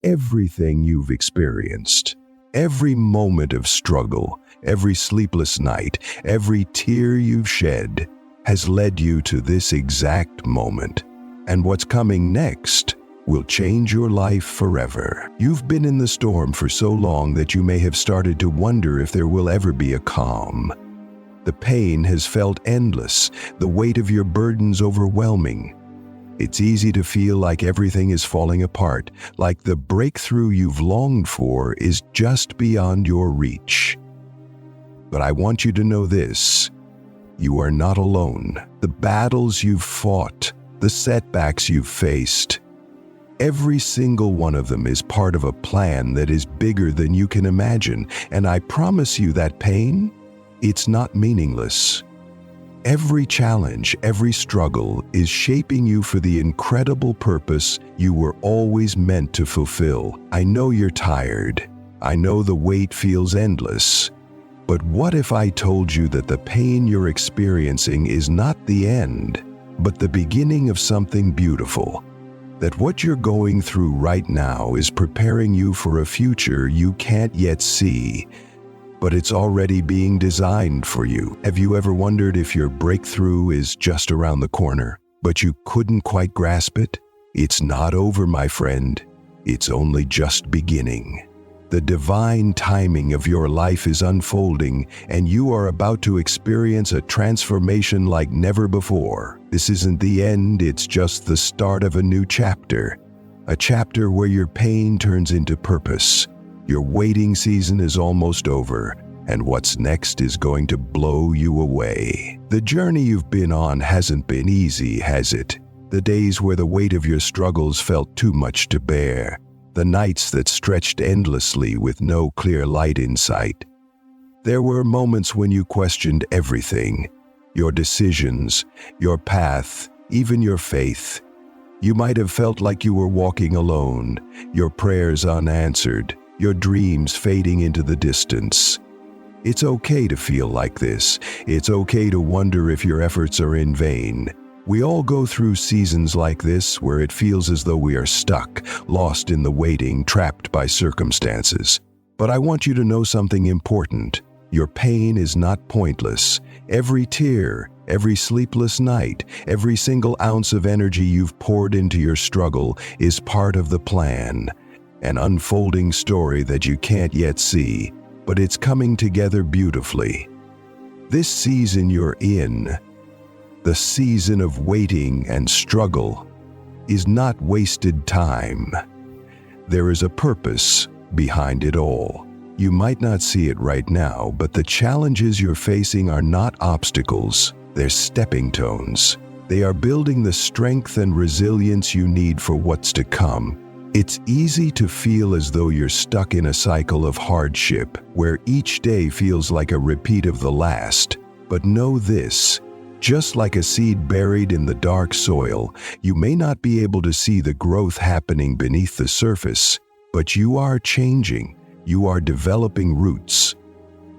Everything you've experienced, every moment of struggle, every sleepless night, every tear you've shed has led you to this exact moment. And what's coming next will change your life forever. You've been in the storm for so long that you may have started to wonder if there will ever be a calm. The pain has felt endless, the weight of your burdens overwhelming. It's easy to feel like everything is falling apart, like the breakthrough you've longed for is just beyond your reach. But I want you to know this: you are not alone. The battles you've fought, the setbacks you've faced, every single one of them is part of a plan that is bigger than you can imagine. And I promise you that pain, it's not meaningless. Every challenge, every struggle is shaping you for the incredible purpose you were always meant to fulfill. I know you're tired. I know the weight feels endless. But what if I told you that the pain you're experiencing is not the end, but the beginning of something beautiful? That what you're going through right now is preparing you for a future you can't yet see, but it's already being designed for you. Have you ever wondered if your breakthrough is just around the corner, but you couldn't quite grasp it? It's not over, my friend. It's only just beginning. The divine timing of your life is unfolding, and you are about to experience a transformation like never before. This isn't the end, it's just the start of a new chapter. A chapter where your pain turns into purpose. Your waiting season is almost over, and what's next is going to blow you away. The journey you've been on hasn't been easy, has it? The days where the weight of your struggles felt too much to bear. The nights that stretched endlessly with no clear light in sight. There were moments when you questioned everything, your decisions, your path, even your faith. You might have felt like you were walking alone, your prayers unanswered, your dreams fading into the distance. It's okay to feel like this. It's okay to wonder if your efforts are in vain. We all go through seasons like this where it feels as though we are stuck, lost in the waiting, trapped by circumstances. But I want you to know something important. Your pain is not pointless. Every tear, every sleepless night, every single ounce of energy you've poured into your struggle is part of the plan. An unfolding story that you can't yet see, but it's coming together beautifully. This season you're in, the season of waiting and struggle, is not wasted time. There is a purpose behind it all. You might not see it right now, but the challenges you're facing are not obstacles. They're stepping stones. They are building the strength and resilience you need for what's to come. It's easy to feel as though you're stuck in a cycle of hardship, where each day feels like a repeat of the last. But know this: just like a seed buried in the dark soil, you may not be able to see the growth happening beneath the surface, but you are changing. You are developing roots.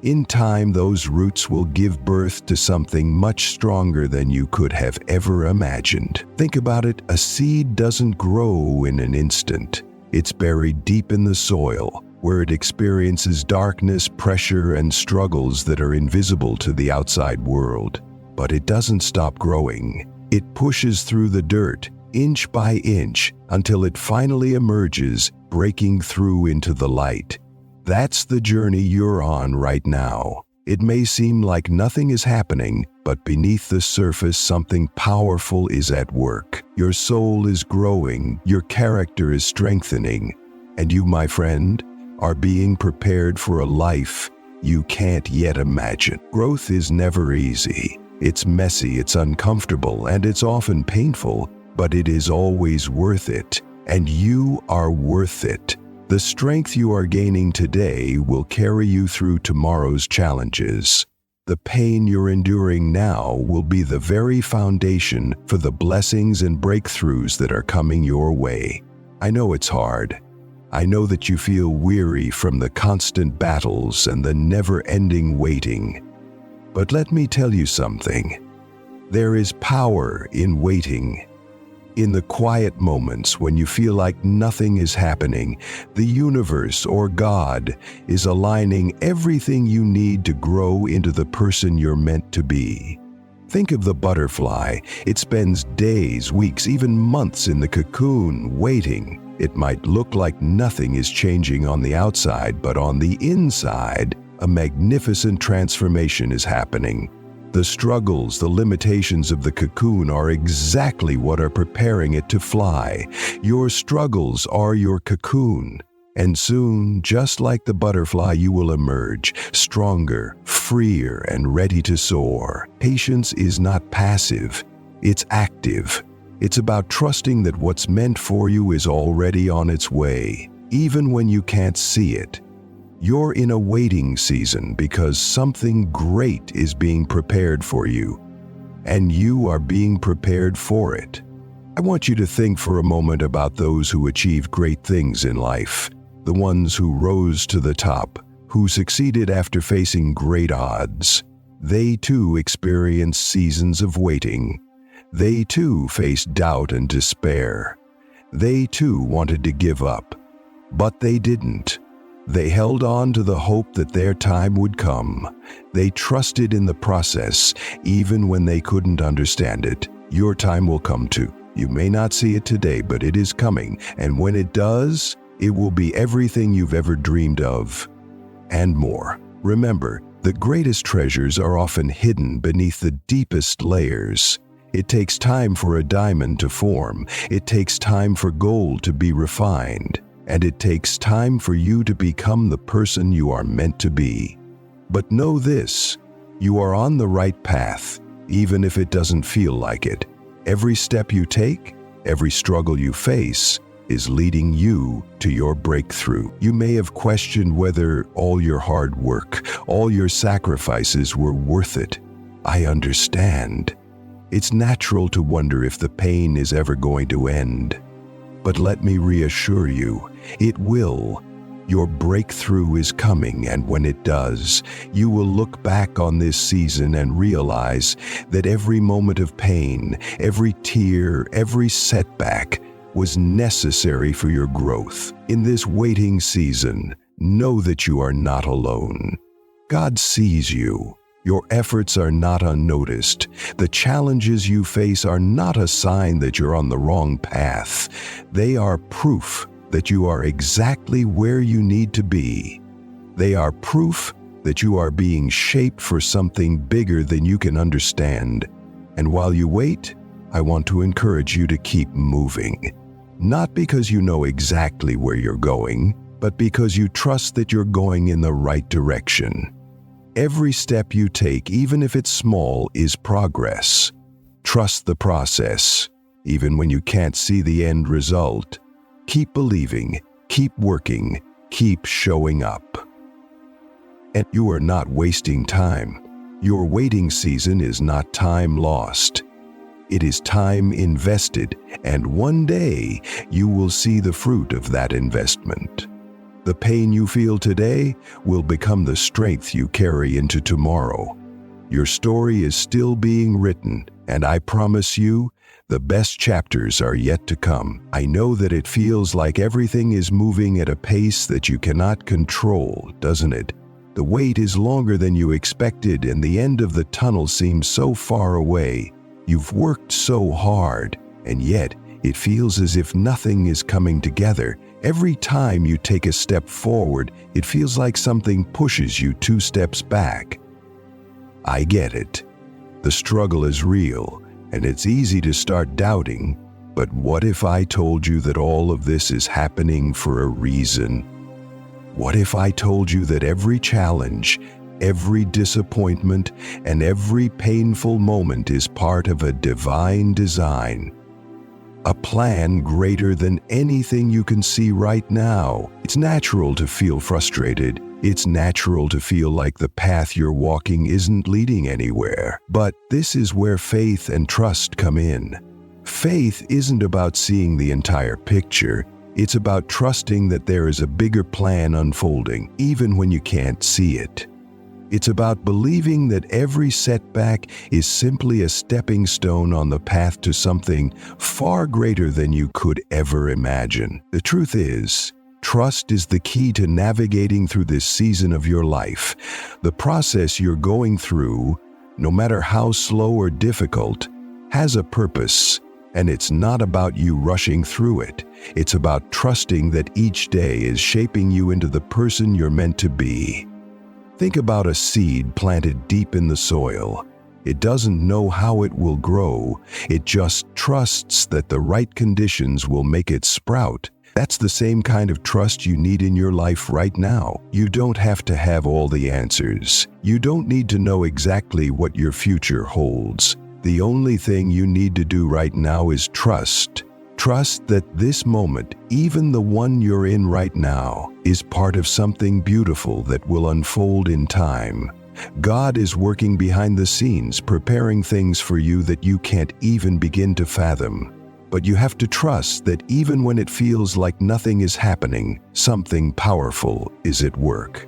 In time, those roots will give birth to something much stronger than you could have ever imagined. Think about it: a seed doesn't grow in an instant. It's buried deep in the soil, where it experiences darkness, pressure, and struggles that are invisible to the outside world. But it doesn't stop growing. It pushes through the dirt, inch by inch, until it finally emerges, breaking through into the light. That's the journey you're on right now. It may seem like nothing is happening, but beneath the surface something powerful is at work. Your soul is growing, your character is strengthening, and you, my friend, are being prepared for a life you can't yet imagine. Growth is never easy. It's messy, it's uncomfortable, and it's often painful, but it is always worth it, and you are worth it. The strength you are gaining today will carry you through tomorrow's challenges. The pain you're enduring now will be the very foundation for the blessings and breakthroughs that are coming your way. I know it's hard. I know that you feel weary from the constant battles and the never-ending waiting. But let me tell you something. There is power in waiting. In the quiet moments when you feel like nothing is happening, the universe or God is aligning everything you need to grow into the person you're meant to be. Think of the butterfly. It spends days, weeks, even months in the cocoon, waiting. It might look like nothing is changing on the outside, but on the inside, a magnificent transformation is happening. The struggles, the limitations of the cocoon are exactly what are preparing it to fly. Your struggles are your cocoon. And soon, just like the butterfly, you will emerge, stronger, freer, and ready to soar. Patience is not passive, it's active. It's about trusting that what's meant for you is already on its way, even when you can't see it. You're in a waiting season because something great is being prepared for you, and you are being prepared for it. I want you to think for a moment about those who achieved great things in life, the ones who rose to the top, who succeeded after facing great odds. They too experienced seasons of waiting. They too faced doubt and despair. They too wanted to give up, but they didn't. They held on to the hope that their time would come. They trusted in the process, even when they couldn't understand it. Your time will come too. You may not see it today, but it is coming. And when it does, it will be everything you've ever dreamed of, and more. Remember, the greatest treasures are often hidden beneath the deepest layers. It takes time for a diamond to form. It takes time for gold to be refined. And it takes time for you to become the person you are meant to be. But know this, you are on the right path, even if it doesn't feel like it. Every step you take, every struggle you face, is leading you to your breakthrough. You may have questioned whether all your hard work, all your sacrifices were worth it. I understand. It's natural to wonder if the pain is ever going to end. But let me reassure you, it will. Your breakthrough is coming, and when it does, you will look back on this season and realize that every moment of pain, every tear, every setback was necessary for your growth. In this waiting season, know that you are not alone. God sees you. Your efforts are not unnoticed. The challenges you face are not a sign that you're on the wrong path. They are proof that you are exactly where you need to be. They are proof that you are being shaped for something bigger than you can understand. And while you wait, I want to encourage you to keep moving. Not because you know exactly where you're going, but because you trust that you're going in the right direction. Every step you take, even if it's small, is progress. Trust the process, even when you can't see the end result. Keep believing, keep working, keep showing up. And you are not wasting time. Your waiting season is not time lost. It is time invested, and one day you will see the fruit of that investment. The pain you feel today will become the strength you carry into tomorrow. Your story is still being written, and I promise you, the best chapters are yet to come. I know that it feels like everything is moving at a pace that you cannot control, doesn't it? The wait is longer than you expected, and the end of the tunnel seems so far away. You've worked so hard, and yet it feels as if nothing is coming together. Every time you take a step forward, it feels like something pushes you 2 steps back. I get it. The struggle is real, and it's easy to start doubting. But what if I told you that all of this is happening for a reason? What if I told you that every challenge, every disappointment, and every painful moment is part of a divine design? A plan greater than anything you can see right now. It's natural to feel frustrated. It's natural to feel like the path you're walking isn't leading anywhere. But this is where faith and trust come in. Faith isn't about seeing the entire picture. It's about trusting that there is a bigger plan unfolding, even when you can't see it. It's about believing that every setback is simply a stepping stone on the path to something far greater than you could ever imagine. The truth is, trust is the key to navigating through this season of your life. The process you're going through, no matter how slow or difficult, has a purpose, and it's not about you rushing through it. It's about trusting that each day is shaping you into the person you're meant to be. Think about a seed planted deep in the soil. It doesn't know how it will grow. It just trusts that the right conditions will make it sprout. That's the same kind of trust you need in your life right now. You don't have to have all the answers. You don't need to know exactly what your future holds. The only thing you need to do right now is trust. Trust that this moment, even the one you're in right now, is part of something beautiful that will unfold in time. God is working behind the scenes, preparing things for you that you can't even begin to fathom. But you have to trust that even when it feels like nothing is happening, something powerful is at work.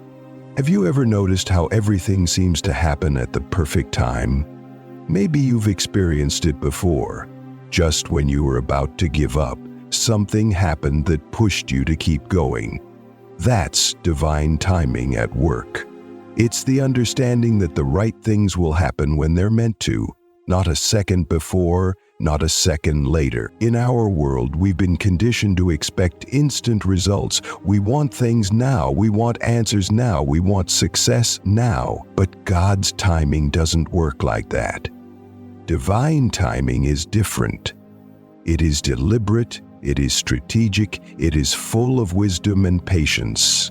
Have you ever noticed how everything seems to happen at the perfect time? Maybe you've experienced it before. Just when you were about to give up, something happened that pushed you to keep going. That's divine timing at work. It's the understanding that the right things will happen when they're meant to, not a second before, not a second later. In our world, we've been conditioned to expect instant results. We want things now. We want answers now. We want success now. But God's timing doesn't work like that. Divine timing is different. It is deliberate, it is strategic, it is full of wisdom and patience.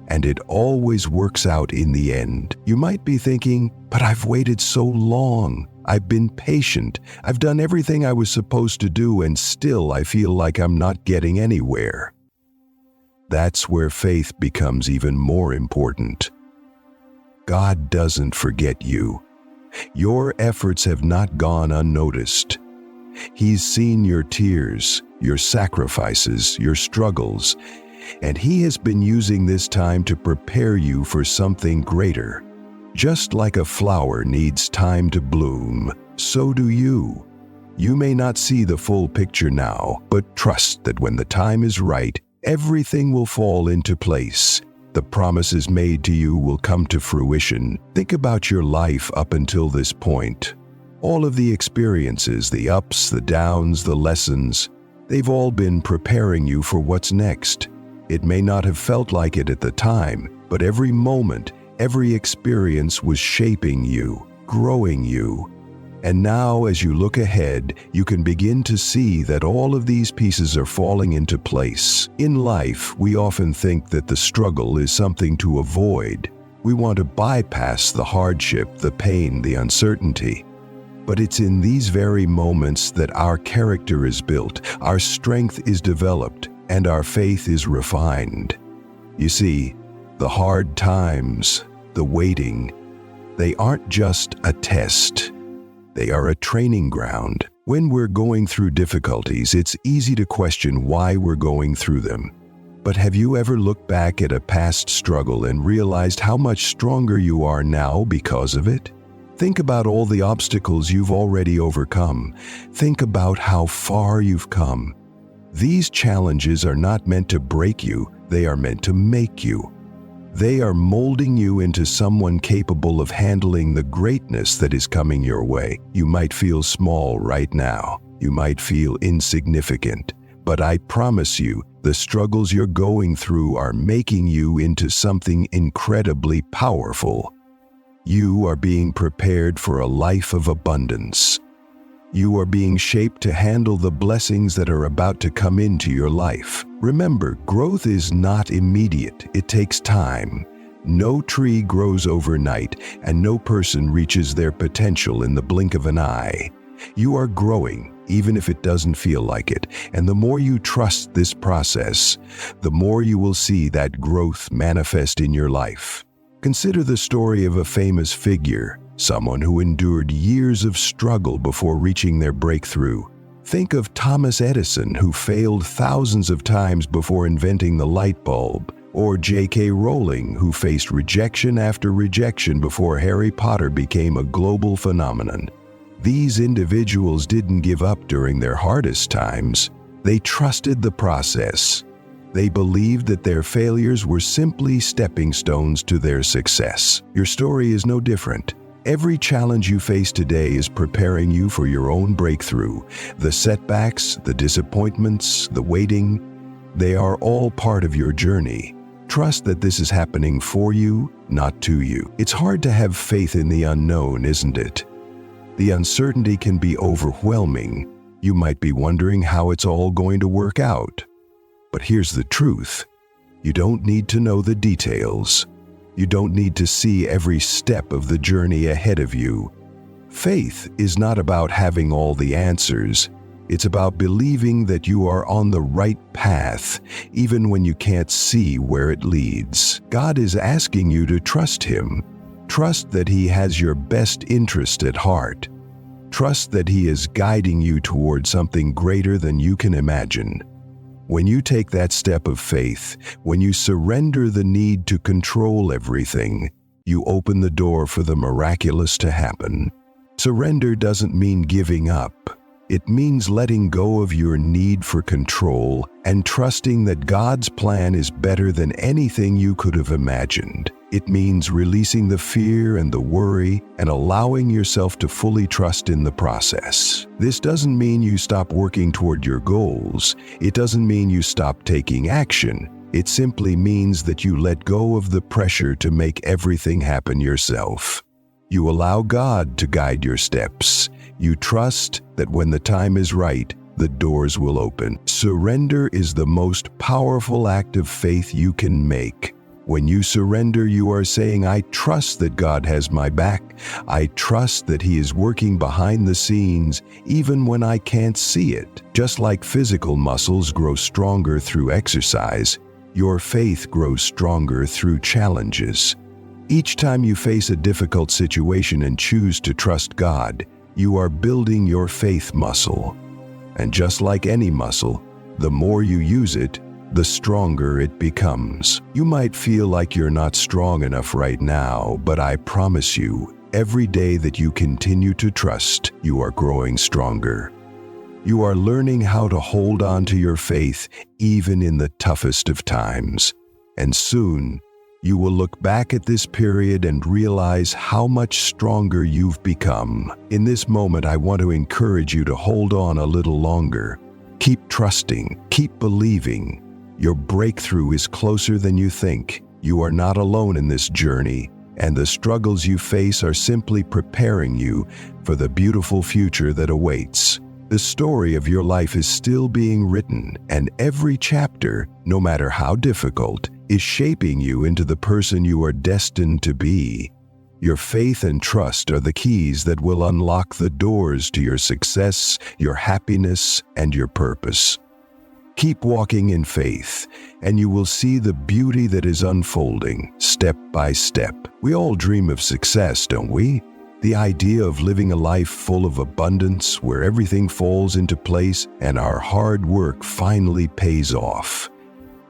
And it always works out in the end. You might be thinking, but I've waited so long. I've been patient. I've done everything I was supposed to do, and still I feel like I'm not getting anywhere. That's where faith becomes even more important. God doesn't forget you. Your efforts have not gone unnoticed. He's seen your tears, your sacrifices, your struggles, and He has been using this time to prepare you for something greater. Just like a flower needs time to bloom, so do you. You may not see the full picture now, but trust that when the time is right, everything will fall into place. The promises made to you will come to fruition. Think about your life up until this point. All of the experiences, the ups, the downs, the lessons, they've all been preparing you for what's next. It may not have felt like it at the time, but every moment, every experience was shaping you, growing you. And now, as you look ahead, you can begin to see that all of these pieces are falling into place. In life, we often think that the struggle is something to avoid. We want to bypass the hardship, the pain, the uncertainty. But it's in these very moments that our character is built, our strength is developed, and our faith is refined. You see, the hard times, the waiting, they aren't just a test. They are a training ground. When we're going through difficulties, it's easy to question why we're going through them. But have you ever looked back at a past struggle and realized how much stronger you are now because of it? Think about all the obstacles you've already overcome. Think about how far you've come. These challenges are not meant to break you, they are meant to make you. They are molding you into someone capable of handling the greatness that is coming your way. You might feel small right now. You might feel insignificant. But I promise you, the struggles you're going through are making you into something incredibly powerful. You are being prepared for a life of abundance. You are being shaped to handle the blessings that are about to come into your life. Remember, growth is not immediate. It takes time. No tree grows overnight, and no person reaches their potential in the blink of an eye. You are growing, even if it doesn't feel like it. And the more you trust this process, the more you will see that growth manifest in your life. Consider the story of a famous figure, someone who endured years of struggle before reaching their breakthrough. Think of Thomas Edison, who failed thousands of times before inventing the light bulb, Or J.K. Rowling, who faced rejection after rejection before Harry Potter became a global phenomenon. These individuals didn't give up during their hardest times. They trusted the process. They believed that their failures were simply stepping stones to their success. Your story is no different. Every challenge you face today is preparing you for your own breakthrough. The setbacks, the disappointments, the waiting, they are all part of your journey. Trust that this is happening for you, not to you. It's hard to have faith in the unknown, isn't it? The uncertainty can be overwhelming. You might be wondering how it's all going to work out. But here's the truth. You don't need to know the details. You don't need to see every step of the journey ahead of you. Faith is not about having all the answers. It's about believing that you are on the right path, even when you can't see where it leads. God is asking you to trust Him. Trust that He has your best interest at heart. Trust that He is guiding you toward something greater than you can imagine. When you take that step of faith, when you surrender the need to control everything, you open the door for the miraculous to happen. Surrender doesn't mean giving up. It means letting go of your need for control and trusting that God's plan is better than anything you could have imagined. It means releasing the fear and the worry and allowing yourself to fully trust in the process. This doesn't mean you stop working toward your goals. It doesn't mean you stop taking action. It simply means that you let go of the pressure to make everything happen yourself. You allow God to guide your steps. You trust that when the time is right, the doors will open. Surrender is the most powerful act of faith you can make. When you surrender, you are saying, I trust that God has my back. I trust that He is working behind the scenes, even when I can't see it. Just like physical muscles grow stronger through exercise, your faith grows stronger through challenges. Each time you face a difficult situation and choose to trust God, you are building your faith muscle. And just like any muscle, the more you use it, the stronger it becomes. You might feel like you're not strong enough right now, but I promise you, every day that you continue to trust, you are growing stronger. You are learning how to hold on to your faith even in the toughest of times. And soon, you will look back at this period and realize how much stronger you've become. In this moment, I want to encourage you to hold on a little longer. Keep trusting, keep believing. Your breakthrough is closer than you think. You are not alone in this journey, and the struggles you face are simply preparing you for the beautiful future that awaits. The story of your life is still being written, and every chapter, no matter how difficult, is shaping you into the person you are destined to be. Your faith and trust are the keys that will unlock the doors to your success, your happiness, and your purpose. Keep walking in faith, and you will see the beauty that is unfolding, step by step. We all dream of success, don't we? The idea of living a life full of abundance, where everything falls into place and our hard work finally pays off.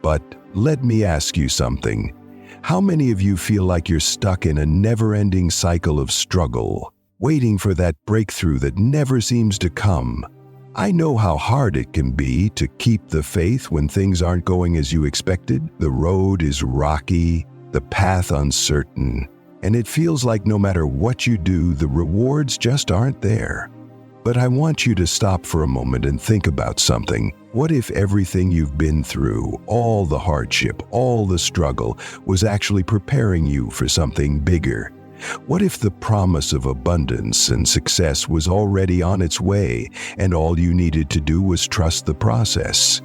But let me ask you something. How many of you feel like you're stuck in a never-ending cycle of struggle, waiting for that breakthrough that never seems to come? I know how hard it can be to keep the faith when things aren't going as you expected. The road is rocky, the path uncertain, and it feels like no matter what you do, the rewards just aren't there. But I want you to stop for a moment and think about something. What if everything you've been through, all the hardship, all the struggle, was actually preparing you for something bigger? What if the promise of abundance and success was already on its way, and all you needed to do was trust the process?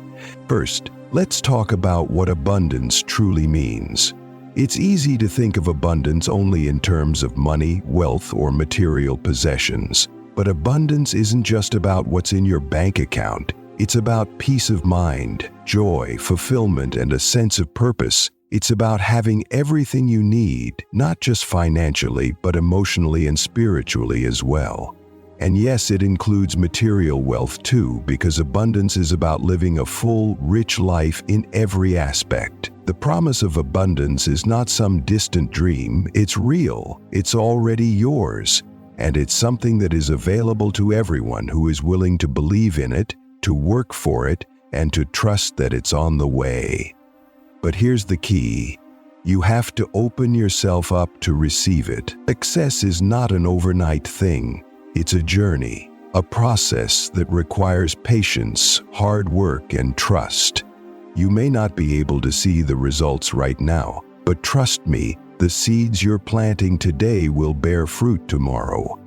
First, let's talk about what abundance truly means. It's easy to think of abundance only in terms of money, wealth, or material possessions. But abundance isn't just about what's in your bank account. It's about peace of mind, joy, fulfillment, and a sense of purpose. It's about having everything you need, not just financially, but emotionally and spiritually as well. And yes, it includes material wealth too, because abundance is about living a full, rich life in every aspect. The promise of abundance is not some distant dream. It's real. It's already yours. And it's something that is available to everyone who is willing to believe in it, to work for it, and to trust that it's on the way. But here's the key. You have to open yourself up to receive it. Success is not an overnight thing. It's a journey, a process that requires patience, hard work, and trust. You may not be able to see the results right now, but trust me, the seeds you're planting today will bear fruit tomorrow.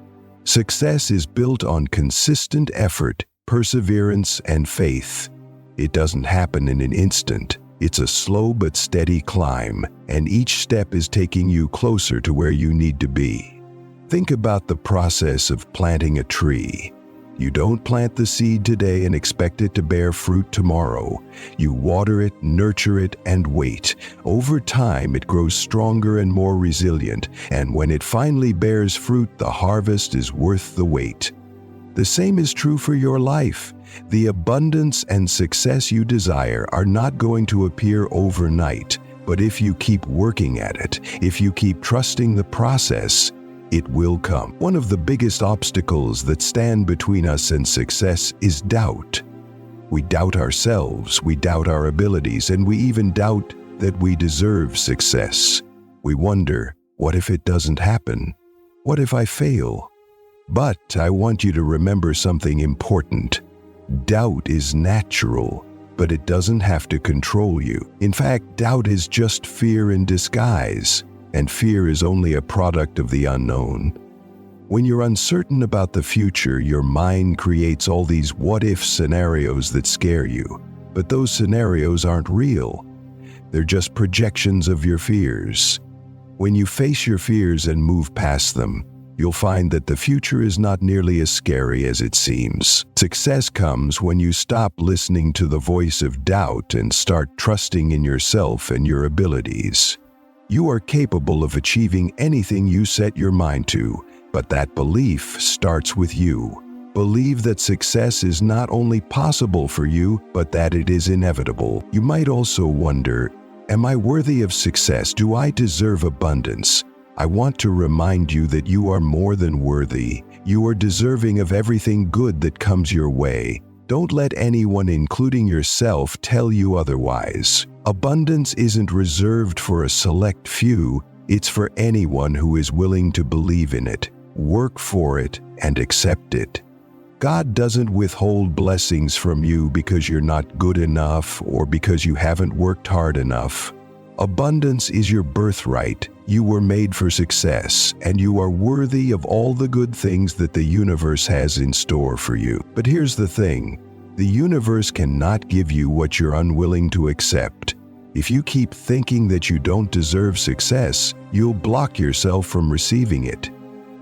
Success is built on consistent effort, perseverance, and faith. It doesn't happen in an instant. It's a slow but steady climb, and each step is taking you closer to where you need to be. Think about the process of planting a tree. You don't plant the seed today and expect it to bear fruit tomorrow. You water it, nurture it, and wait. Over time, it grows stronger and more resilient, and when it finally bears fruit, the harvest is worth the wait. The same is true for your life. The abundance and success you desire are not going to appear overnight, but if you keep working at it, if you keep trusting the process, it will come. One of the biggest obstacles that stand between us and success is doubt. We doubt ourselves, we doubt our abilities, and we even doubt that we deserve success. We wonder, what if it doesn't happen? What if I fail? But I want you to remember something important. Doubt is natural, but it doesn't have to control you. In fact, doubt is just fear in disguise. And fear is only a product of the unknown. When you're uncertain about the future, your mind creates all these what-if scenarios that scare you. But those scenarios aren't real. They're just projections of your fears. When you face your fears and move past them, you'll find that the future is not nearly as scary as it seems. Success comes when you stop listening to the voice of doubt and start trusting in yourself and your abilities. You are capable of achieving anything you set your mind to, but that belief starts with you. Believe that success is not only possible for you, but that it is inevitable. You might also wonder, am I worthy of success? Do I deserve abundance? I want to remind you that you are more than worthy. You are deserving of everything good that comes your way. Don't let anyone, including yourself, tell you otherwise. Abundance isn't reserved for a select few. It's for anyone who is willing to believe in it, work for it, and accept it. God doesn't withhold blessings from you because you're not good enough or because you haven't worked hard enough. Abundance is your birthright. You were made for success, and you are worthy of all the good things that the universe has in store for you. But here's the thing. The universe cannot give you what you're unwilling to accept. If you keep thinking that you don't deserve success, you'll block yourself from receiving it.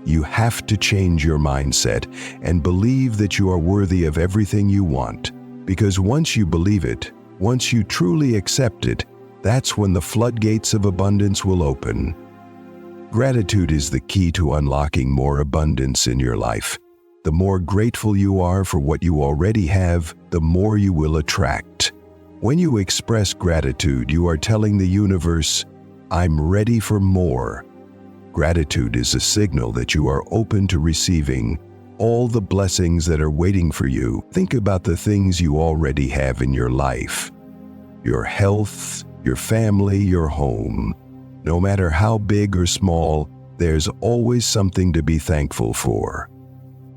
You have to change your mindset and believe that you are worthy of everything you want. Because once you believe it, once you truly accept it, that's when the floodgates of abundance will open. Gratitude is the key to unlocking more abundance in your life. The more grateful you are for what you already have, the more you will attract. When you express gratitude, you are telling the universe, I'm ready for more. Gratitude is a signal that you are open to receiving all the blessings that are waiting for you. Think about the things you already have in your life. Your health, your family, your home. No matter how big or small, there's always something to be thankful for.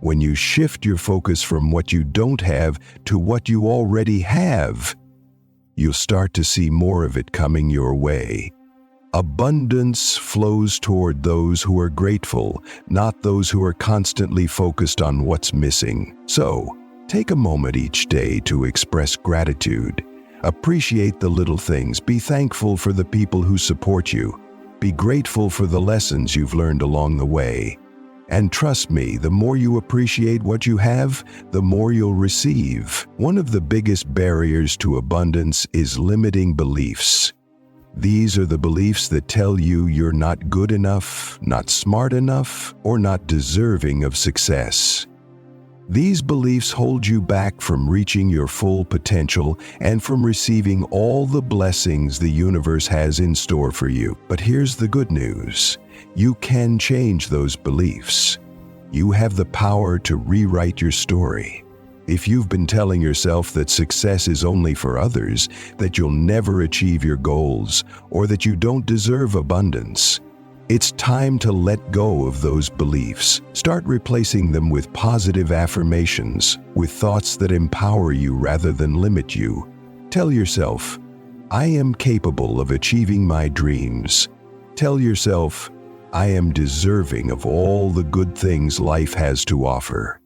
When you shift your focus from what you don't have to what you already have, you'll start to see more of it coming your way. Abundance flows toward those who are grateful, not those who are constantly focused on what's missing. So, take a moment each day to express gratitude. Appreciate the little things. Be thankful for the people who support you. Be grateful for the lessons you've learned along the way. And trust me, the more you appreciate what you have, the more you'll receive. One of the biggest barriers to abundance is limiting beliefs. These are the beliefs that tell you you're not good enough, not smart enough, or not deserving of success. These beliefs hold you back from reaching your full potential and from receiving all the blessings the universe has in store for you. But here's the good news. You can change those beliefs. You have the power to rewrite your story. If you've been telling yourself that success is only for others, that you'll never achieve your goals, or that you don't deserve abundance, it's time to let go of those beliefs. Start replacing them with positive affirmations, with thoughts that empower you rather than limit you. Tell yourself, I am capable of achieving my dreams. Tell yourself, I am deserving of all the good things life has to offer.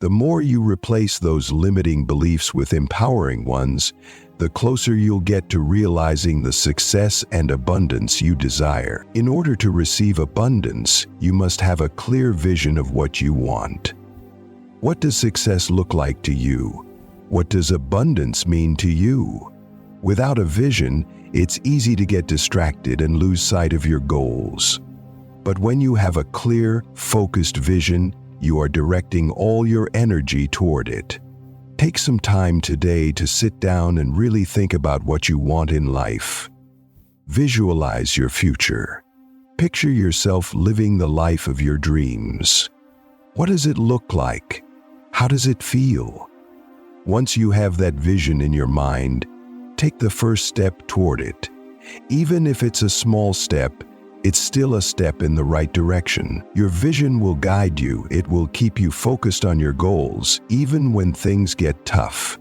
The more you replace those limiting beliefs with empowering ones, the closer you'll get to realizing the success and abundance you desire. In order to receive abundance, you must have a clear vision of what you want. What does success look like to you? What does abundance mean to you? Without a vision, it's easy to get distracted and lose sight of your goals. But when you have a clear, focused vision, you are directing all your energy toward it. Take some time today to sit down and really think about what you want in life. Visualize your future. Picture yourself living the life of your dreams. What does it look like? How does it feel? Once you have that vision in your mind, take the first step toward it. Even if it's a small step, it's still a step in the right direction. Your vision will guide you. It will keep you focused on your goals, even when things get tough.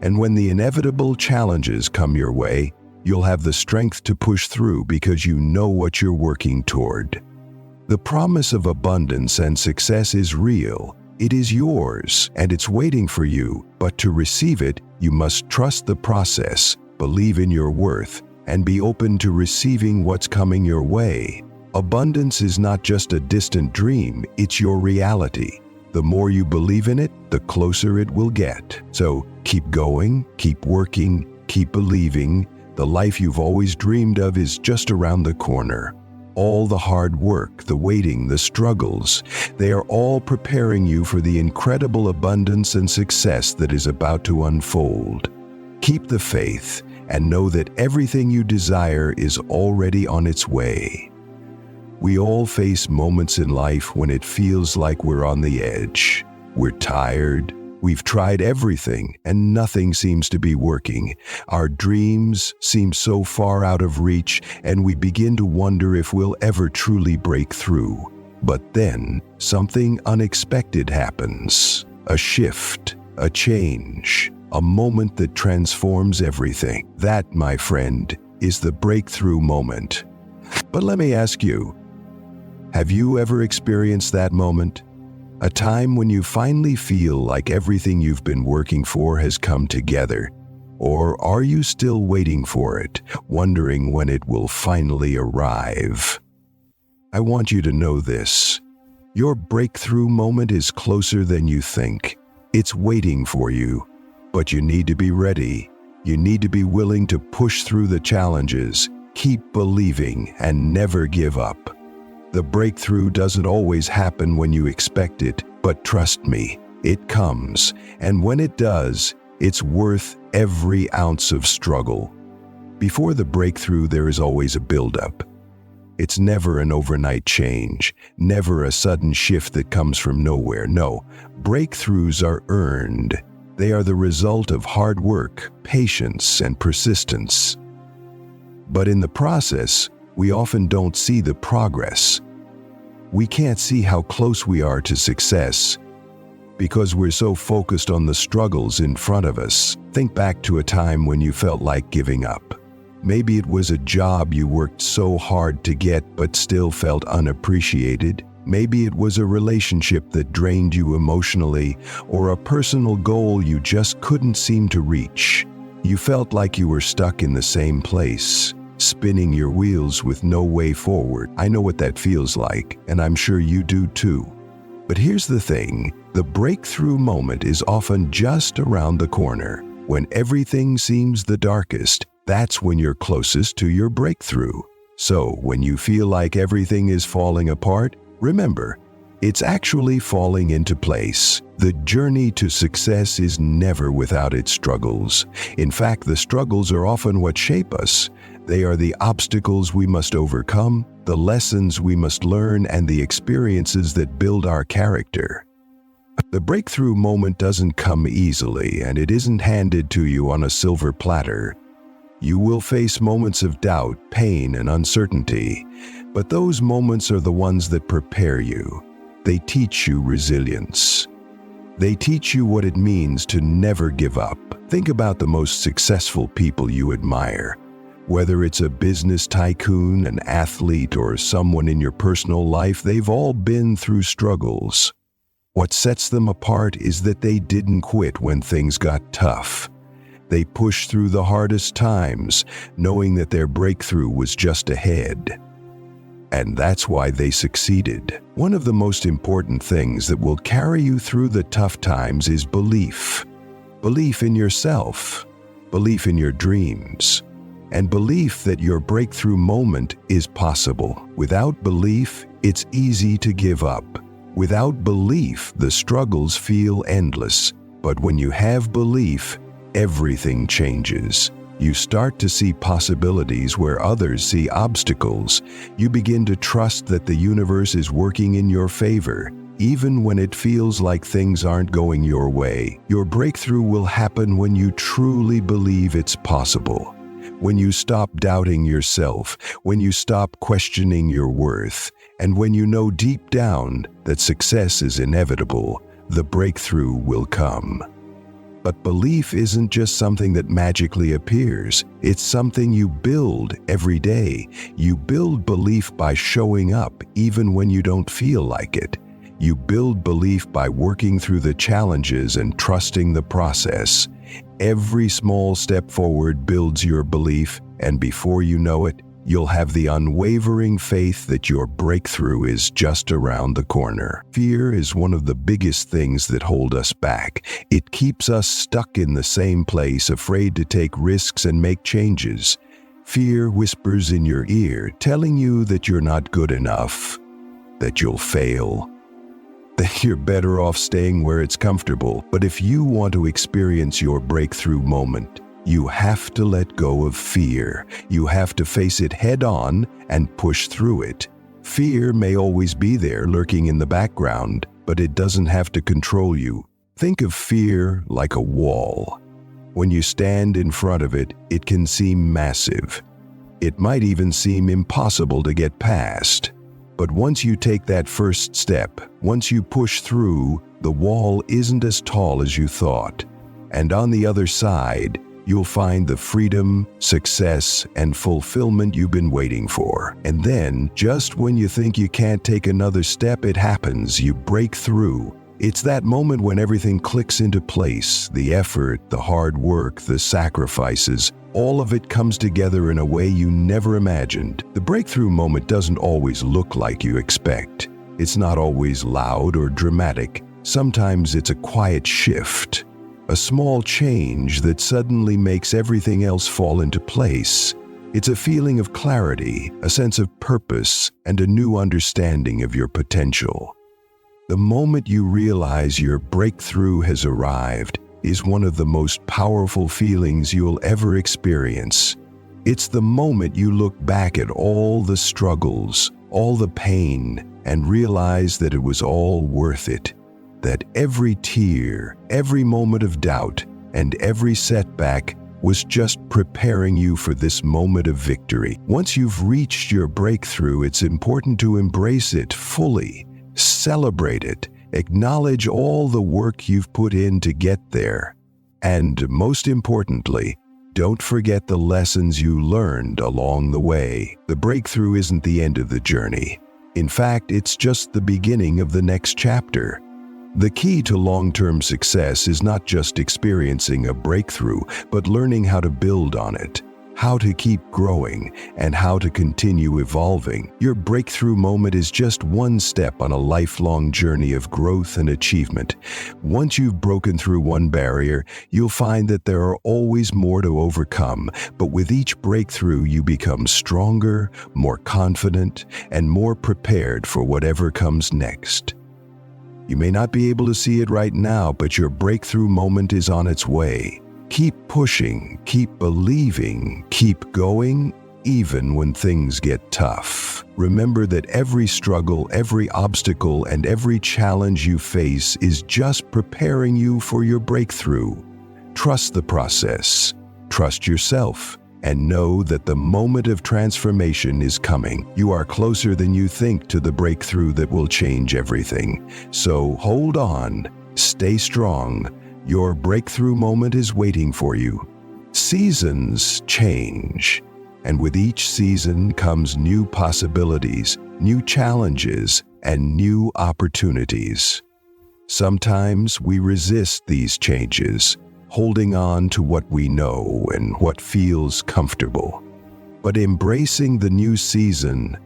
And when the inevitable challenges come your way, you'll have the strength to push through because you know what you're working toward. The promise of abundance and success is real. It is yours, and it's waiting for you. But to receive it, you must trust the process, believe in your worth, and be open to receiving what's coming your way. Abundance is not just a distant dream, it's your reality. The more you believe in it, the closer it will get. So keep going, keep working, keep believing. The life you've always dreamed of is just around the corner. All the hard work, the waiting, the struggles, they are all preparing you for the incredible abundance and success that is about to unfold. Keep the faith and know that everything you desire is already on its way. We all face moments in life when it feels like we're on the edge. We're tired, we've tried everything, and nothing seems to be working. Our dreams seem so far out of reach, and we begin to wonder if we'll ever truly break through. But then, something unexpected happens. A shift, a change. A moment that transforms everything. That, my friend, is the breakthrough moment. But let me ask you, have you ever experienced that moment? A time when you finally feel like everything you've been working for has come together? Or are you still waiting for it, wondering when it will finally arrive? I want you to know this. Your breakthrough moment is closer than you think. It's waiting for you. But you need to be ready. You need to be willing to push through the challenges, keep believing, and never give up. The breakthrough doesn't always happen when you expect it, but trust me, it comes. And when it does, it's worth every ounce of struggle. Before the breakthrough, there is always a buildup. It's never an overnight change, never a sudden shift that comes from nowhere. No, breakthroughs are earned. They are the result of hard work, patience, and persistence. But in the process, we often don't see the progress. We can't see how close we are to success because we're so focused on the struggles in front of us. Think back to a time when you felt like giving up. Maybe it was a job you worked so hard to get but still felt unappreciated. Maybe it was a relationship that drained you emotionally, or a personal goal you just couldn't seem to reach. You felt like you were stuck in the same place, spinning your wheels with no way forward. I know what that feels like, and I'm sure you do too. But here's the thing, the breakthrough moment is often just around the corner. When everything seems the darkest, that's when you're closest to your breakthrough. So when you feel like everything is falling apart, remember, It's actually falling into place. The journey to success is never without its struggles. In fact, the struggles are often what shape us. They are the obstacles we must overcome, the lessons we must learn, and the experiences that build our character. The breakthrough moment doesn't come easily, and it isn't handed to you on a silver platter. You will face moments of doubt, pain, and uncertainty, but those moments are the ones that prepare you. They teach you resilience. They teach you what it means to never give up. Think about the most successful people you admire. Whether it's a business tycoon, an athlete, or someone in your personal life, they've all been through struggles. What sets them apart is that they didn't quit when things got tough. They pushed through the hardest times, knowing that their breakthrough was just ahead. And that's why they succeeded. One of the most important things that will carry you through the tough times is belief. Belief in yourself, belief in your dreams, and belief that your breakthrough moment is possible. Without belief, it's easy to give up. Without belief, the struggles feel endless. But when you have belief, everything changes. You start to see possibilities where others see obstacles. You begin to trust that the universe is working in your favor, even when it feels like things aren't going your way. Your breakthrough will happen when you truly believe it's possible. When you stop doubting yourself, when you stop questioning your worth, and when you know deep down that success is inevitable, the breakthrough will come. But belief isn't just something that magically appears. It's something you build every day. You build belief by showing up even when you don't feel like it. You build belief by working through the challenges and trusting the process. Every small step forward builds your belief, and before you know it, you'll have the unwavering faith that your breakthrough is just around the corner. Fear is one of the biggest things that hold us back. It keeps us stuck in the same place, afraid to take risks and make changes. Fear whispers in your ear, telling you that you're not good enough, that you'll fail, that you're better off staying where it's comfortable. But if you want to experience your breakthrough moment, you have to let go of fear. You have to face it head on and push through it. Fear may always be there, lurking in the background, but it doesn't have to control you. Think of fear like a wall. When you stand in front of it, it can seem massive. It might even seem impossible to get past. But once you take that first step, once you push through, the wall isn't as tall as you thought. And on the other side, you'll find the freedom, success, and fulfillment you've been waiting for. And then, just when you think you can't take another step, it happens. You break through. It's that moment when everything clicks into place. The effort, the hard work, the sacrifices, all of it comes together in a way you never imagined. The breakthrough moment doesn't always look like you expect. It's not always loud or dramatic. Sometimes it's a quiet shift. A small change that suddenly makes everything else fall into place. It's a feeling of clarity, a sense of purpose, and a new understanding of your potential. The moment you realize your breakthrough has arrived is one of the most powerful feelings you'll ever experience. It's the moment you look back at all the struggles, all the pain, and realize that it was all worth it. That every tear, every moment of doubt, and every setback was just preparing you for this moment of victory. Once you've reached your breakthrough, it's important to embrace it fully, celebrate it, acknowledge all the work you've put in to get there. And most importantly, don't forget the lessons you learned along the way. The breakthrough isn't the end of the journey. In fact, it's just the beginning of the next chapter. The key to long-term success is not just experiencing a breakthrough, but learning how to build on it, how to keep growing, and how to continue evolving. Your breakthrough moment is just one step on a lifelong journey of growth and achievement. Once you've broken through one barrier, you'll find that there are always more to overcome. But with each breakthrough, you become stronger, more confident, and more prepared for whatever comes next. You may not be able to see it right now, but your breakthrough moment is on its way. Keep pushing, keep believing, keep going, even when things get tough. Remember that every struggle, every obstacle, and every challenge you face is just preparing you for your breakthrough. Trust the process, trust yourself, and know that the moment of transformation is coming. You are closer than you think to the breakthrough that will change everything. So hold on, stay strong. Your breakthrough moment is waiting for you. Seasons change, and with each season comes new possibilities, new challenges, and new opportunities. Sometimes we resist these changes, holding on to what we know and what feels comfortable. But embracing the new season,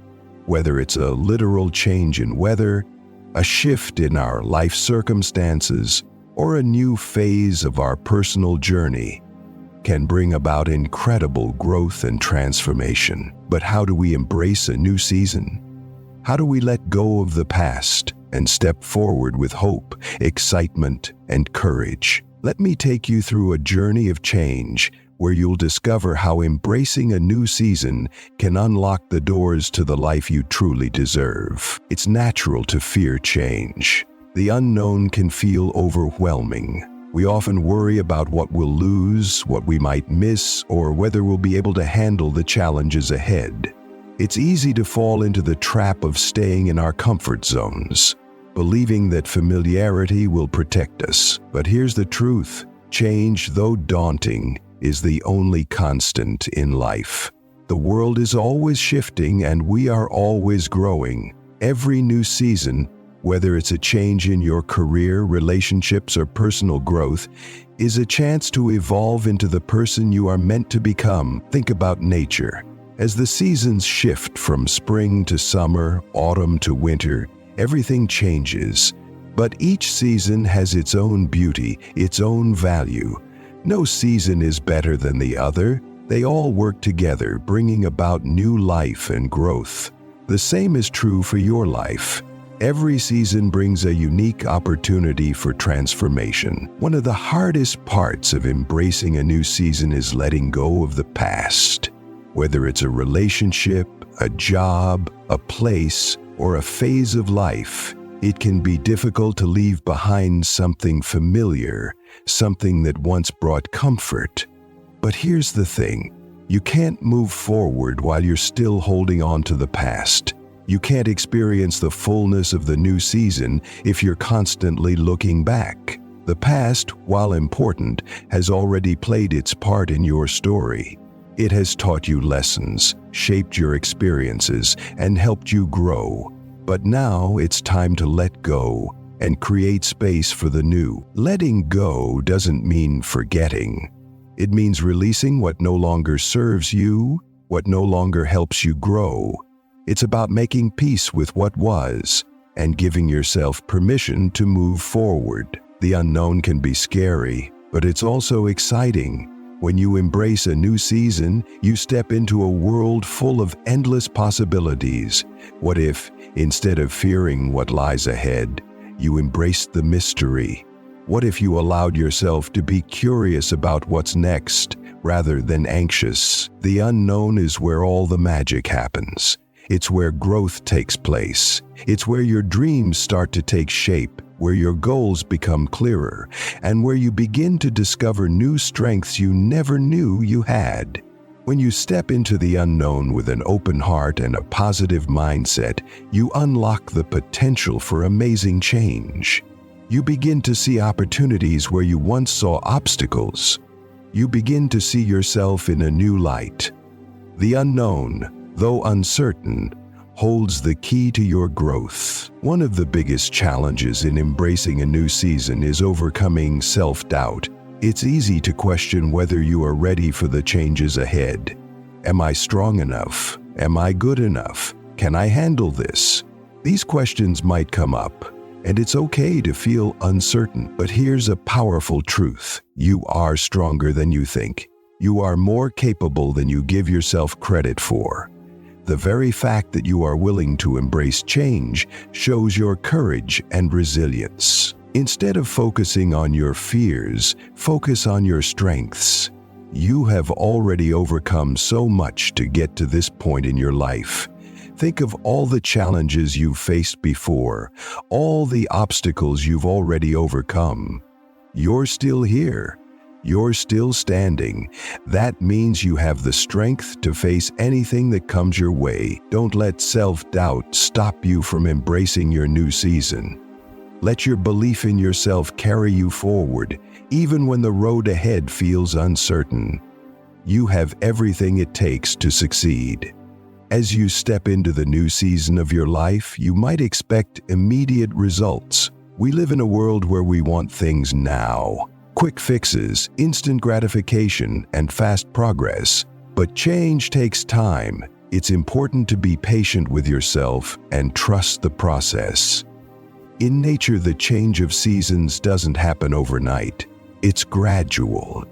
whether it's a literal change in weather, a shift in our life circumstances, or a new phase of our personal journey, can bring about incredible growth and transformation. But how do we embrace a new season? How do we let go of the past and step forward with hope, excitement, and courage? Let me take you through a journey of change where you'll discover how embracing a new season can unlock the doors to the life you truly deserve. It's natural to fear change. The unknown can feel overwhelming. We often worry about what we'll lose, what we might miss, or whether we'll be able to handle the challenges ahead. It's easy to fall into the trap of staying in our comfort zones, believing that familiarity will protect us. But here's the truth: change, though daunting, is the only constant in life. The world is always shifting and we are always growing. Every new season, whether it's a change in your career, relationships, or personal growth, is a chance to evolve into the person you are meant to become. Think about nature. As the seasons shift from spring to summer, autumn to winter, everything changes. But each season has its own beauty, its own value. No season is better than the other. They all work together, bringing about new life and growth. The same is true for your life. Every season brings a unique opportunity for transformation. One of the hardest parts of embracing a new season is letting go of the past. Whether it's a relationship, a job, a place, or a phase of life, it can be difficult to leave behind something familiar, something that once brought comfort. But here's the thing: you can't move forward while you're still holding on to the past. You can't experience the fullness of the new season if you're constantly looking back. The past, while important, has already played its part in your story. It has taught you lessons, shaped your experiences, and helped you grow. But now it's time to let go and create space for the new. Letting go doesn't mean forgetting. It means releasing what no longer serves you, what no longer helps you grow. It's about making peace with what was and giving yourself permission to move forward. The unknown can be scary, but it's also exciting. When you embrace a new season, you step into a world full of endless possibilities. What if, instead of fearing what lies ahead, you embraced the mystery? What if you allowed yourself to be curious about what's next rather than anxious? The unknown is where all the magic happens. It's where growth takes place. It's where your dreams start to take shape, where your goals become clearer, and where you begin to discover new strengths you never knew you had. When you step into the unknown with an open heart and a positive mindset, you unlock the potential for amazing change. You begin to see opportunities where you once saw obstacles. You begin to see yourself in a new light. The unknown, though uncertain, holds the key to your growth. One of the biggest challenges in embracing a new season is overcoming self-doubt. It's easy to question whether you are ready for the changes ahead. Am I strong enough? Am I good enough? Can I handle this? These questions might come up, and it's okay to feel uncertain. But here's a powerful truth: you are stronger than you think. You are more capable than you give yourself credit for. The very fact that you are willing to embrace change shows your courage and resilience. Instead of focusing on your fears, focus on your strengths. You have already overcome so much to get to this point in your life. Think of all the challenges you've faced before, all the obstacles you've already overcome. You're still here. You're still standing. That means you have the strength to face anything that comes your way. Don't let self-doubt stop you from embracing your new season. Let your belief in yourself carry you forward, even when the road ahead feels uncertain. You have everything it takes to succeed. As you step into the new season of your life, you might expect immediate results. We live in a world where we want things now. Quick fixes, instant gratification, and fast progress. But change takes time. It's important to be patient with yourself and trust the process. In nature, the change of seasons doesn't happen overnight. It's gradual.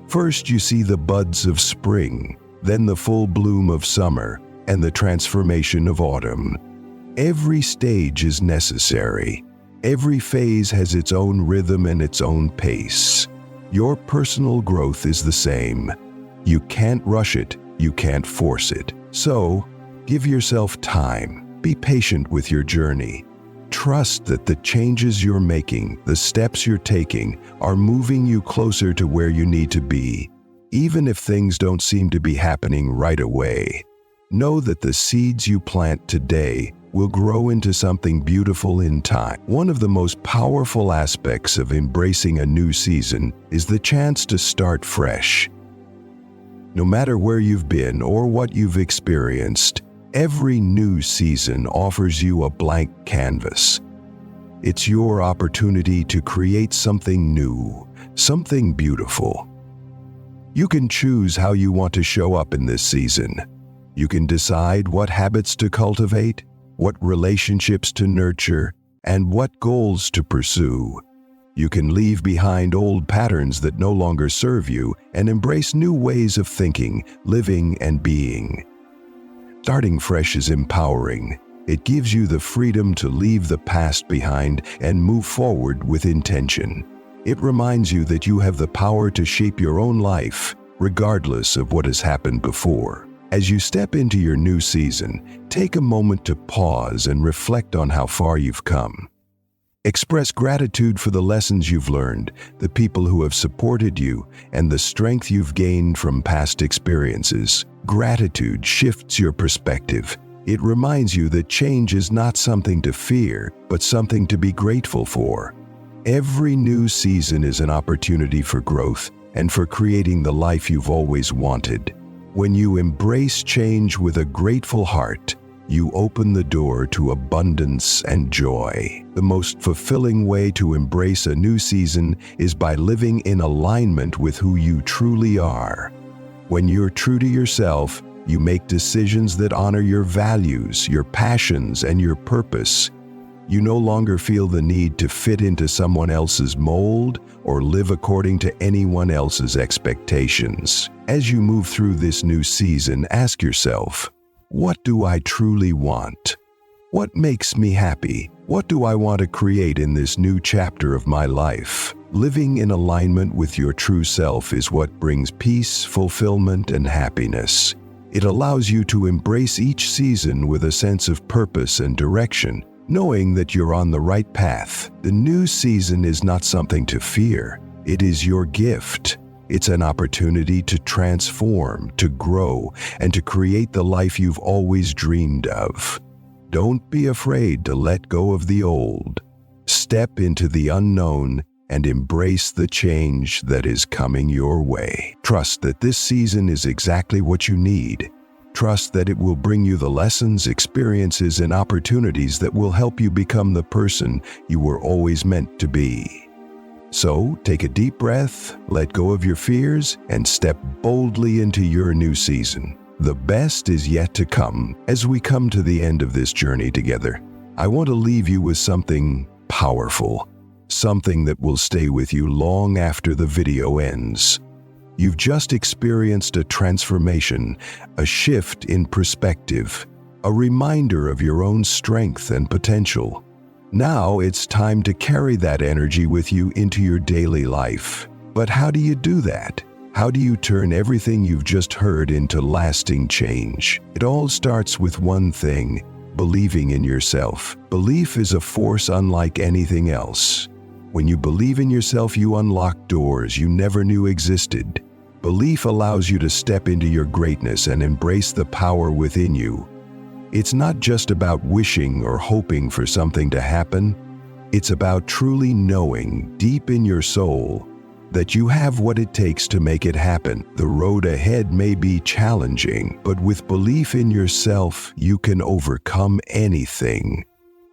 First, you see the buds of spring, then the full bloom of summer, and the transformation of autumn. Every stage is necessary. Every phase has its own rhythm and its own pace. Your personal growth is the same. You can't rush it, you can't force it. So, give yourself time. Be patient with your journey. Trust that the changes you're making, the steps you're taking, are moving you closer to where you need to be. Even if things don't seem to be happening right away, know that the seeds you plant today will grow into something beautiful in time. One of the most powerful aspects of embracing a new season is the chance to start fresh. No matter where you've been or what you've experienced, every new season offers you a blank canvas. It's your opportunity to create something new, something beautiful. You can choose how you want to show up in this season. You can decide what habits to cultivate, what relationships to nurture, and what goals to pursue. You can leave behind old patterns that no longer serve you and embrace new ways of thinking, living, and being. Starting fresh is empowering. It gives you the freedom to leave the past behind and move forward with intention. It reminds you that you have the power to shape your own life, regardless of what has happened before. As you step into your new season, take a moment to pause and reflect on how far you've come. Express gratitude for the lessons you've learned, the people who have supported you, and the strength you've gained from past experiences. Gratitude shifts your perspective. It reminds you that change is not something to fear, but something to be grateful for. Every new season is an opportunity for growth and for creating the life you've always wanted. When you embrace change with a grateful heart, you open the door to abundance and joy. The most fulfilling way to embrace a new season is by living in alignment with who you truly are. When you're true to yourself, you make decisions that honor your values, your passions, and your purpose. You no longer feel the need to fit into someone else's mold or live according to anyone else's expectations. As you move through this new season, ask yourself, what do I truly want? What makes me happy? What do I want to create in this new chapter of my life? Living in alignment with your true self is what brings peace, fulfillment, and happiness. It allows you to embrace each season with a sense of purpose and direction, knowing that you're on the right path. The new season is not something to fear. It is your gift. It's an opportunity to transform, to grow, and to create the life you've always dreamed of. Don't be afraid to let go of the old. Step into the unknown and embrace the change that is coming your way. Trust that this season is exactly what you need. Trust that it will bring you the lessons, experiences, and opportunities that will help you become the person you were always meant to be. So, take a deep breath, let go of your fears, and step boldly into your new season. The best is yet to come. As we come to the end of this journey together, I want to leave you with something powerful, something that will stay with you long after the video ends. You've just experienced a transformation, a shift in perspective, a reminder of your own strength and potential. Now it's time to carry that energy with you into your daily life. But how do you do that? How do you turn everything you've just heard into lasting change? It all starts with one thing: believing in yourself. Belief is a force unlike anything else. When you believe in yourself, you unlock doors you never knew existed. Belief allows you to step into your greatness and embrace the power within you. It's not just about wishing or hoping for something to happen. It's about truly knowing deep in your soul that you have what it takes to make it happen. The road ahead may be challenging, but with belief in yourself, you can overcome anything.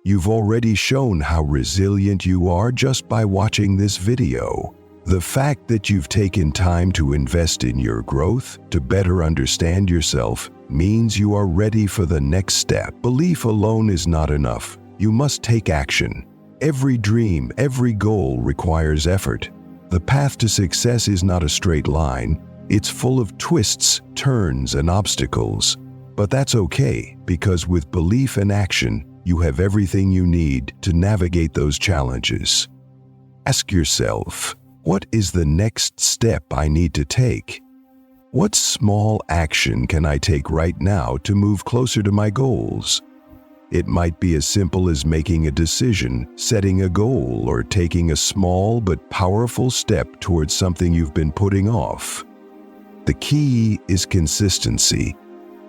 You've already shown how resilient you are just by watching this video. The fact that you've taken time to invest in your growth, to better understand yourself, means you are ready for the next step. Belief alone is not enough. You must take action. Every dream, every goal requires effort. The path to success is not a straight line. It's full of twists, turns, and obstacles. But that's okay, because with belief and action, you have everything you need to navigate those challenges. Ask yourself, what is the next step I need to take? What small action can I take right now to move closer to my goals? It might be as simple as making a decision, setting a goal, or taking a small but powerful step towards something you've been putting off. The key is consistency.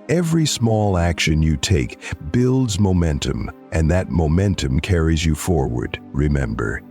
Every small action you take builds momentum, and that momentum carries you forward. Remember,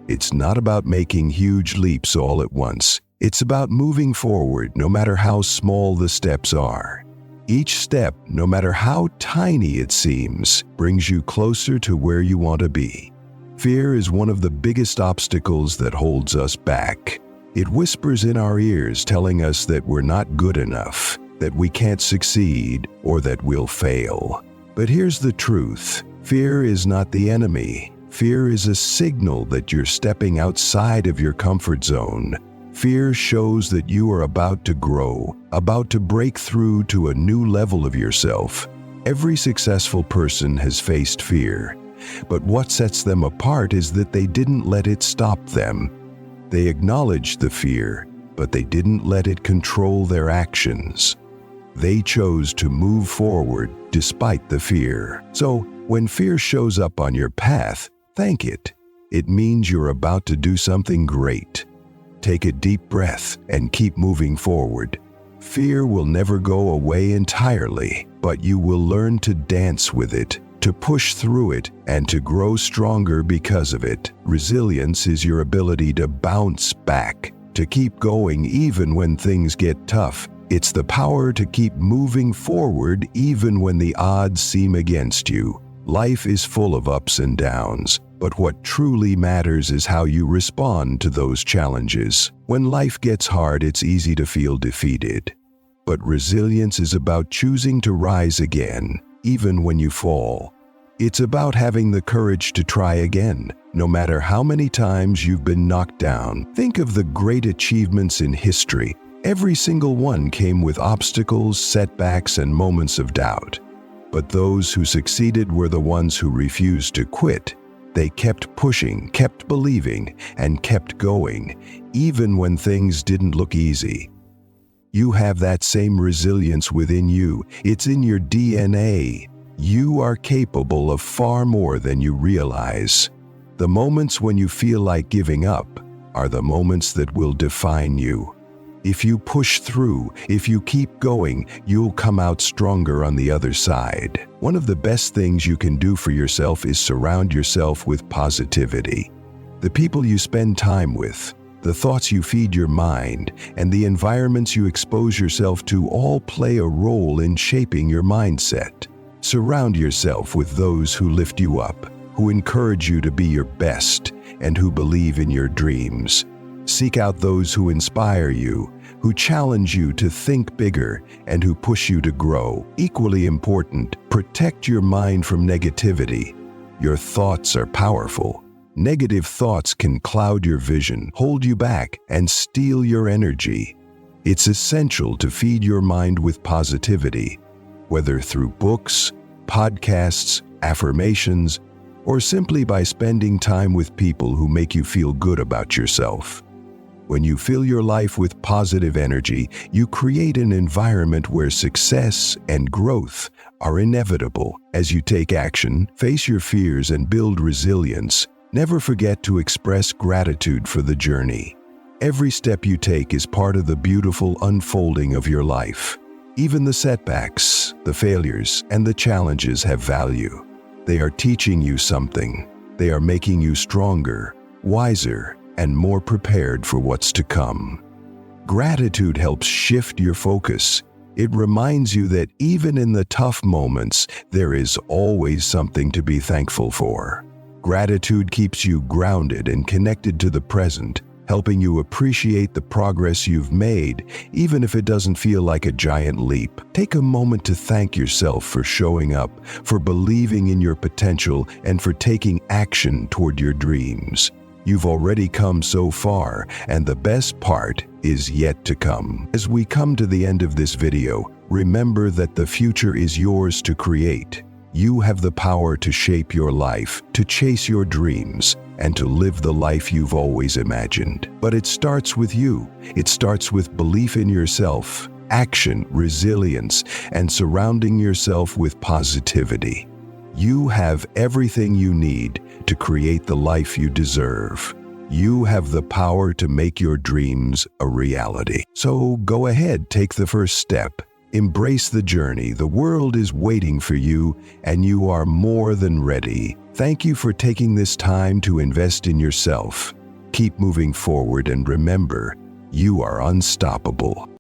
it's not about making huge leaps all at once. It's about moving forward no matter how small the steps are. Each step, no matter how tiny it seems, brings you closer to where you want to be. Fear is one of the biggest obstacles that holds us back. It whispers in our ears telling us that we're not good enough, that we can't succeed, or that we'll fail. But here's the truth. Fear is not the enemy. Fear is a signal that you're stepping outside of your comfort zone. Fear shows that you are about to grow, about to break through to a new level of yourself. Every successful person has faced fear, but what sets them apart is that they didn't let it stop them. They acknowledged the fear, but they didn't let it control their actions. They chose to move forward despite the fear. So, when fear shows up on your path, thank it. It means you're about to do something great. Take a deep breath and keep moving forward. Fear will never go away entirely, but you will learn to dance with it, to push through it, and to grow stronger because of it. Resilience is your ability to bounce back, to keep going even when things get tough. It's the power to keep moving forward even when the odds seem against you. Life is full of ups and downs, but what truly matters is how you respond to those challenges. When life gets hard, it's easy to feel defeated. But resilience is about choosing to rise again, even when you fall. It's about having the courage to try again, no matter how many times you've been knocked down. Think of the great achievements in history. Every single one came with obstacles, setbacks, and moments of doubt. But those who succeeded were the ones who refused to quit. They kept pushing, kept believing, and kept going, even when things didn't look easy. You have that same resilience within you. It's in your DNA. You are capable of far more than you realize. The moments when you feel like giving up are the moments that will define you. If you push through, if you keep going, you'll come out stronger on the other side. One of the best things you can do for yourself is surround yourself with positivity. The people you spend time with, the thoughts you feed your mind, and the environments you expose yourself to all play a role in shaping your mindset. Surround yourself with those who lift you up, who encourage you to be your best, and who believe in your dreams. Seek out those who inspire you, who challenge you to think bigger, and who push you to grow. Equally important, protect your mind from negativity. Your thoughts are powerful. Negative thoughts can cloud your vision, hold you back, and steal your energy. It's essential to feed your mind with positivity, whether through books, podcasts, affirmations, or simply by spending time with people who make you feel good about yourself. When you fill your life with positive energy, you create an environment where success and growth are inevitable. As you take action, face your fears, and build resilience, never forget to express gratitude for the journey. Every step you take is part of the beautiful unfolding of your life. Even the setbacks, the failures, and the challenges have value. They are teaching you something. They are making you stronger, wiser, and more prepared for what's to come. Gratitude helps shift your focus. It reminds you that even in the tough moments, there is always something to be thankful for. Gratitude keeps you grounded and connected to the present, helping you appreciate the progress you've made, even if it doesn't feel like a giant leap. Take a moment to thank yourself for showing up, for believing in your potential, and for taking action toward your dreams. You've already come so far, and the best part is yet to come. As we come to the end of this video, remember that the future is yours to create. You have the power to shape your life, to chase your dreams, and to live the life you've always imagined. But it starts with you. It starts with belief in yourself, action, resilience, and surrounding yourself with positivity. You have everything you need to create the life you deserve. You have the power to make your dreams a reality. So go ahead, take the first step. Embrace the journey. The world is waiting for you, and you are more than ready. Thank you for taking this time to invest in yourself. Keep moving forward, and remember, you are unstoppable.